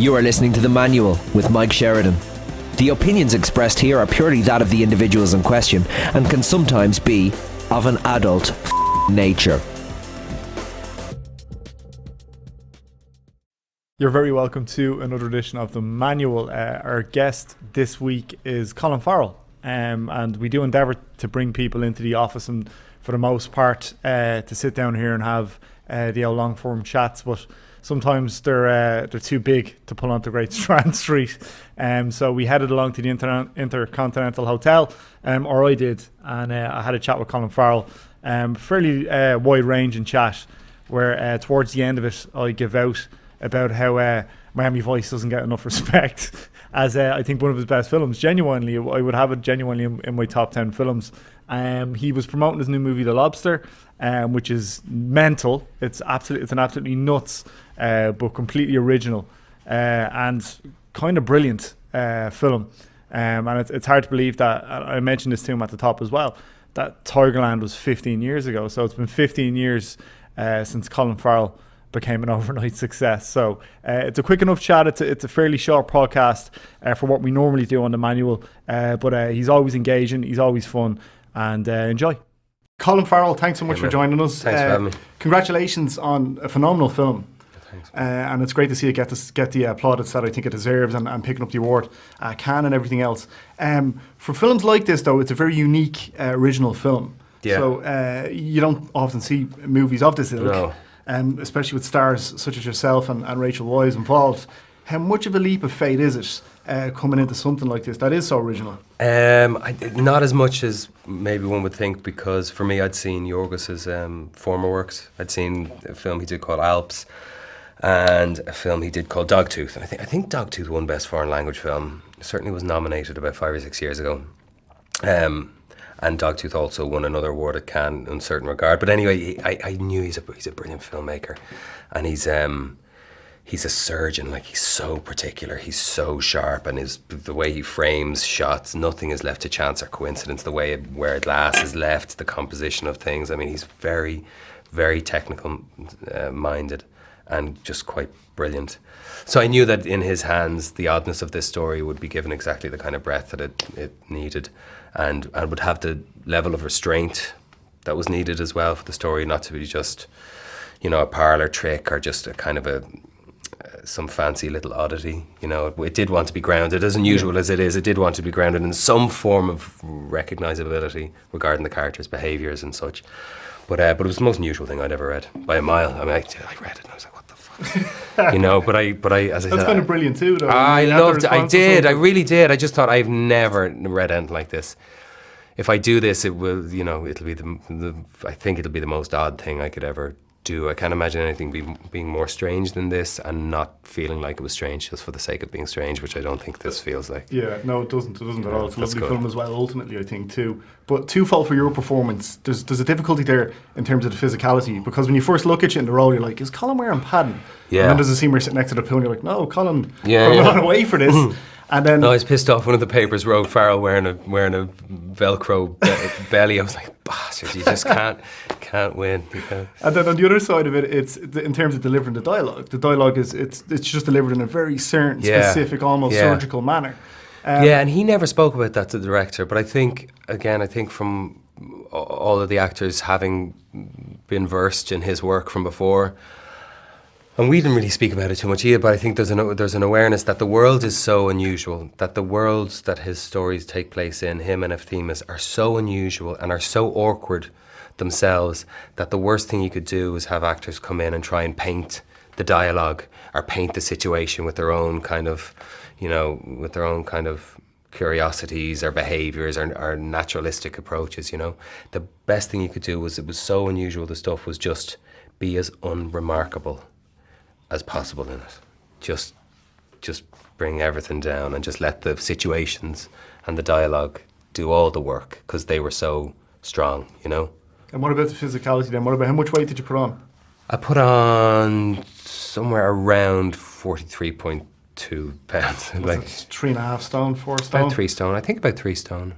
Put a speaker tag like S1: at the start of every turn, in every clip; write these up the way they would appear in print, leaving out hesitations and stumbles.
S1: You are listening to The Manual with Mike Sheridan. The opinions expressed here are purely that of the individuals in question and can sometimes be of an adult nature.
S2: You're very welcome to another edition of The Manual. Our guest this week is Colin Farrell, and we do endeavour to bring people into the office and for the most part to sit down here and have the old long form chats, but sometimes they're too big to pull onto Great Strand Street. So we headed along to the Intercontinental Hotel, or I did, and I had a chat with Colin Farrell, fairly wide ranging chat, where towards the end of it I give out about how Miami Vice doesn't get enough respect as I think one of his best films. Genuinely, I would have it genuinely in my top 10 films. He was promoting his new movie, The Lobster, which is mental. It's an absolutely nuts, but completely original and kind of brilliant film. And it's hard to believe that, I mentioned this to him at the top as well, that Tigerland was 15 years ago. So it's been 15 years since Colin Farrell became an overnight success. So it's a quick enough chat. It's a fairly short podcast for what we normally do on The Manual, but he's always engaging, he's always fun, and enjoy. Colin Farrell, thanks so much for joining us.
S3: Thanks for having me.
S2: Congratulations on a phenomenal film.
S3: Thanks.
S2: And it's great to see it get the plaudits that I think it deserves, and picking up the award, Cannes and everything else. For films like this, though, it's a very unique, original film.
S3: Yeah.
S2: So you don't often see movies of this ilk.
S3: No.
S2: Especially with stars such as yourself and Rachel Weisz involved. How much of a leap of faith is it coming into something like this that is so original?
S3: Not as much as maybe one would think, because for me I'd seen Yorgos's former works. I'd seen a film he did called Alps and a film he did called Dogtooth. And I think Dogtooth won Best Foreign Language Film. It certainly was nominated about 5 or 6 years ago. And Dogtooth also won another award at Cannes in a certain regard. But anyway, I knew he's a brilliant filmmaker, and he's a surgeon. Like, he's so particular, he's so sharp, and the way he frames shots, nothing is left to chance or coincidence. The way where glass is left, the composition of things. I mean, he's very, very technical minded, and just quite brilliant. So I knew that in his hands, the oddness of this story would be given exactly the kind of breadth that it needed, and would have the level of restraint that was needed as well for the story, not to be just, a parlour trick or just a kind of some fancy little oddity. It did want to be grounded, as unusual as it is. It did want to be grounded in some form of recognisability regarding the characters' behaviours and such. But it was the most unusual thing I'd ever read by a mile. I mean, I read it and I was like, what the fuck? But I, as I said,
S2: that's kind of brilliant too, though.
S3: I loved it. I did. I really did. I just thought, I've never read anything like this. If I do this, it will, it'll be I think it'll be the most odd thing I could ever do. I can't imagine anything being more strange than this, and not feeling like it was strange just for the sake of being strange, which I don't think this feels like.
S2: Yeah, no, it doesn't at all. It's a lovely film as well, ultimately, I think, too. But twofold for your performance. There's a difficulty there in terms of the physicality, because when you first look at you in the role, you're like, is Colin wearing padding?
S3: Yeah.
S2: And then there's a scene where you're sitting next to the pool and you're like, no, Colin, I'm not away for this. And then,
S3: no, I was pissed off. One of the papers wrote Farrell wearing a Velcro belly. I was like, bastard, you just can't win.
S2: And then on the other side of it, it's in terms of delivering the dialogue. The dialogue is it's just delivered in a very certain, specific, almost surgical manner.
S3: And he never spoke about that to the director. But I think from all of the actors having been versed in his work from before, and we didn't really speak about it too much either, but I think there's an awareness that the world is so unusual, that the worlds that his stories take place in, him and Efthimis, are so unusual and are so awkward themselves, that the worst thing you could do is have actors come in and try and paint the dialogue or paint the situation with their own kind of, curiosities or behaviours or naturalistic approaches. The best thing you could do was, it was so unusual, the stuff was just be as unremarkable as possible in it. Just bring everything down and just let the situations and the dialogue do all the work, because they were so strong,
S2: And what about the physicality then? What about how much weight did you put on?
S3: I put on somewhere around 43.2 pounds.
S2: Like 3.5 stone, 4 stone?
S3: About 3 stone. I think about 3 stone.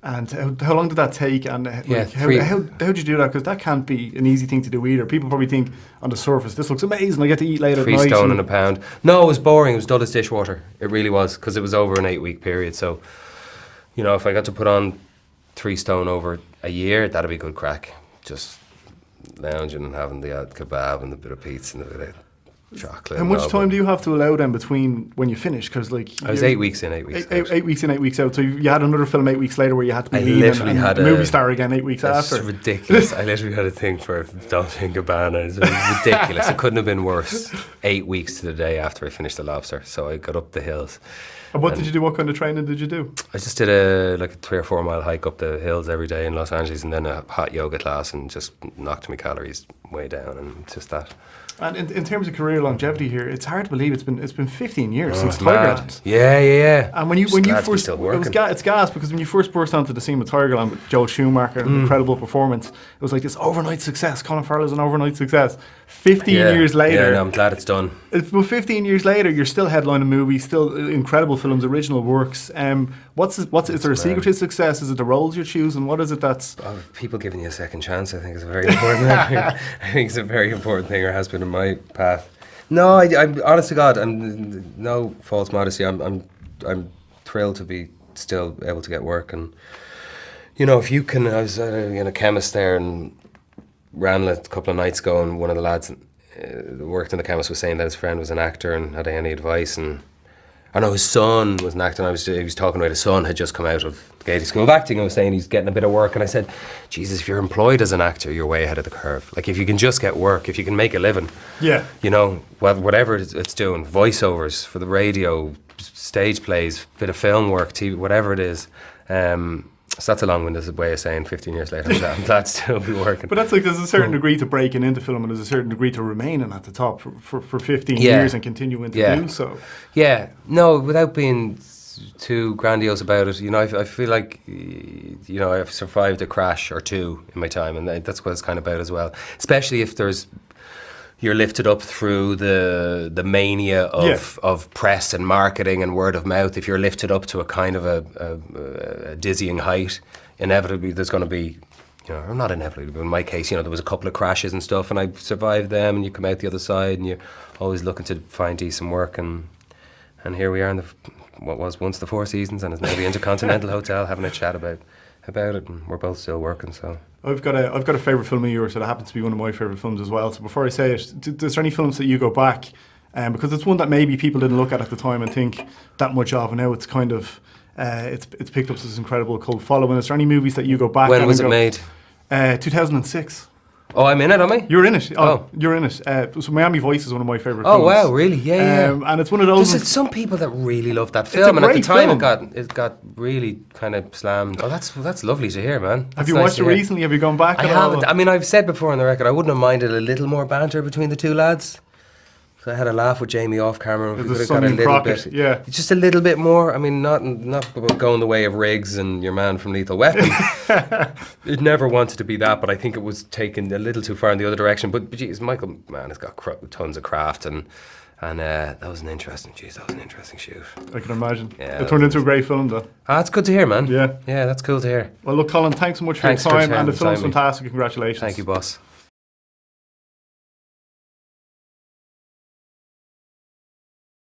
S2: And how long did that take? And how did you do that? Because that can't be an easy thing to do either. People probably think on the surface, this looks amazing, I get to eat later at night.
S3: 3 stone and a pound. No, it was boring. It was dull as dishwater. It really was, because it was over an 8-week period. So, you know, if I got to put on 3 stone over a year, that'd be good crack. Just lounging and having the odd kebab and a bit of pizza and a bit of chocolate.
S2: How much time do you have to allow then between when you finish? Because like
S3: I was 8 weeks in, 8 weeks out.
S2: 8 weeks in, 8 weeks out. So you had another film 8 weeks later where you had to be
S3: I
S2: lean
S3: literally
S2: and
S3: had
S2: a movie star again 8 weeks
S3: It's
S2: after.
S3: ridiculous. I literally had a thing for Dolce & Gabbana. It was ridiculous. It couldn't have been worse. 8 weeks to the day after I finished the Lobster. So I got up the hills.
S2: And what did you do? What kind of training did you do?
S3: I just did a 3 or 4 mile hike up the hills every day in Los Angeles, and then a hot yoga class, and just knocked my calories way down, and just that.
S2: And in terms of career longevity here, it's hard to believe it's been 15 years since
S3: it's mad.
S2: Tigerland.
S3: Yeah.
S2: And when you first,
S3: still working.
S2: it's gas because when you first burst onto the scene with Tigerland with Joel Schumacher, an incredible performance, it was like this overnight success. Colin Farrell is an overnight success. 15 years later,
S3: no, I'm glad it's done.
S2: But 15 years later, you're still headlining movies, still incredible films, original works. Is there a secret to success? Is it the roles you're choosing? What is it that's...
S3: People giving you a second chance, I think, is a very important thing. I think it's a very important thing, or has been in my path. No, I'm honest to God, I'm no false modesty. I'm thrilled to be still able to get work, and you know, if you can. I was in a chemist there and ran a couple of nights ago, and one of the lads that worked in the chemist was saying that his friend was an actor and had any advice, and I know his son was an actor, and he was talking about his son had just come out of the Gaiety School of Acting and was saying he's getting a bit of work, and I said, Jesus, if you're employed as an actor, you're way ahead of the curve. Like, if you can just get work, if you can make a living, you know, whatever it's doing, voiceovers for the radio, stage plays, bit of film work, TV, whatever it is. So that's a long-winded way of saying 15 years later, I'm glad to still be working.
S2: But that's like, there's a certain degree to breaking into film, and there's a certain degree to remaining at the top for 15 years and continuing to do so. Yeah,
S3: no, without being too grandiose about it, you know, I feel like, you know, I've survived a crash or two in my time, and that's what it's kind of about as well. Especially if you're lifted up through the mania of press and marketing and word of mouth. If you're lifted up to a kind of a dizzying height, inevitably there's going to be, you know, or not inevitably, but in my case, you know, there was a couple of crashes and stuff, and I survived them, and you come out the other side, and you're always looking to find decent work, and here we are in what was once the Four Seasons, and it's now the Intercontinental Hotel, having a chat about it, and we're both still working, so...
S2: I've got a favourite film of yours that happens to be one of my favourite films as well. So before I say it, is there any films that you go back, because it's one that maybe people didn't look at the time and think that much of, and now it's kind of it's picked up this incredible cult following. Is there any movies that you go back?
S3: When was it made?
S2: 2006.
S3: Oh, I'm in it, am I?
S2: You're in it. You're in it. So Miami Vice is one of my favourite films.
S3: Oh wow, really? Yeah.
S2: And it's one of those.
S3: There's some people that really love that film, and at the time
S2: film.
S3: it got really kind of slammed. Oh, that's lovely to hear, man.
S2: Have you watched it recently? Have you gone back?
S3: I haven't. I mean, I've said before on the record, I wouldn't have minded a little more banter between the two lads. So I had a laugh with Jamie off camera. We could have got a little bit, just a little bit more. I mean, not about going the way of Riggs and your man from Lethal Weapon. It never wanted to be that, but I think it was taken a little too far in the other direction. But geez, Michael, man, has got tons of craft, and that was an interesting shoot.
S2: I can imagine.
S3: Yeah,
S2: it turned into a great film, though.
S3: That's good to hear, man.
S2: Yeah,
S3: that's cool to hear.
S2: Well, look, Colin, thanks so much for your time, and the film's fantastic. Congratulations.
S3: Thank you, boss.